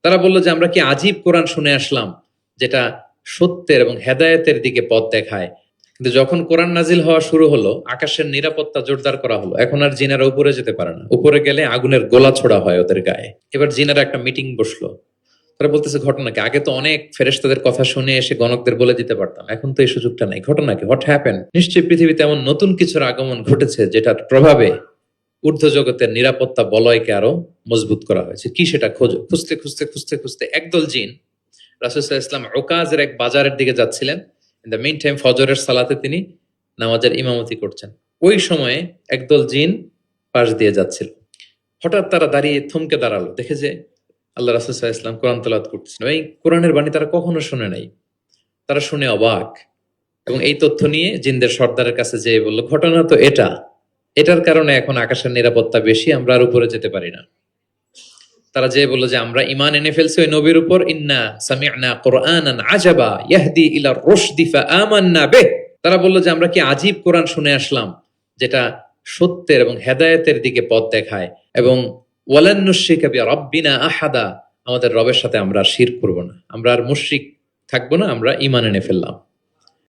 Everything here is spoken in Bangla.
তারা বলল যে আমরা কি আজীব কোরআন শুনে আসলাম যেটা সত্যের এবং হেদায়েতের দিকে পথ দেখায়। কিন্তু যখন কোরআন নাজিল হওয়া শুরু হলো, আকাশের নিরাপত্তা জোরদার করা হলো, এখন আর জিনেরা উপরে যেতে পারে না। উপরে গেলে আগুনের গোলা ছোড়া হয় ওদের গায়ে। এবার জিনেরা একটা মিটিং বসলো। তারা বলতেছে ঘটনা কি, আগে তো অনেক ফেরেশতাদের কথা শুনে এসে গণকদের বলে দিতে পারতাম, এখন তো এই সুযোগটা নাই। ঘটনা কি, হোয়াট হ্যাপেন? নিশ্চয়ই পৃথিবীতে এমন নতুন কিছুর আগমন ঘটেছে যেটার প্রভাবে ঊর্ধ্ব জগতের নিরাপত্তা বলয়কে আরো মজবুত করা হয়েছে। কি সেটা খোঁজো। খুঁজতে খুঁজতে খুঁজতে খুঁজতে একদল জিন রাসূল সাল্লাল্লাহু আলাইহি ওয়াসাল্লাম ওকাজের এক বাজারের দিকে যাচ্ছিলেন। ইন দ্য মিন টাইম ফজরের সালাতে তিনি নামাজের ইমামতি করছেন। ওই সময়ে একদল জিন পাশ দিয়ে যাচ্ছিল। হঠাৎ তারা দাঁড়িয়ে থমকে দাঁড়ালো, দেখে যে আল্লাহ রাসূল সাল্লাল্লাহু আলাইহি ওয়াসাল্লাম কোরআন তেলাওয়াত করতেছেন। এই কোরআনের বাণী তারা কখনো শুনে নাই। তারা শুনে অবাক, এবং এই তথ্য নিয়ে জিনদের সর্দারের কাছে যেয়ে বলল, ঘটনা তো এটার কারণে এখন আকাশের নিরাপত্তা বেশি, আমরা আর উপরে যেতে পারি না। তারা যেয়ে বলল যে আমরা ঈমান এনে ফেলছি ওই নবীর উপর। ইন্না সামি'না কুরআনান আজাবা ইয়াহদি ইলা রুশদি ফাআমান্না বিহ। তারা বলল যে আমরা কি আজীব কোরআন শুনে আসলাম যেটা সত্যের এবং হেদায়েতের দিকে পথ দেখায়, এবং ওয়ালান নুশরিকা বিরাব্বিনা আহাদা, আমাদের রবের সাথে আমরা আর শিরক করব না, আমরা আর মুশরিক থাকবো না, আমরা ঈমান এনে ফেললাম।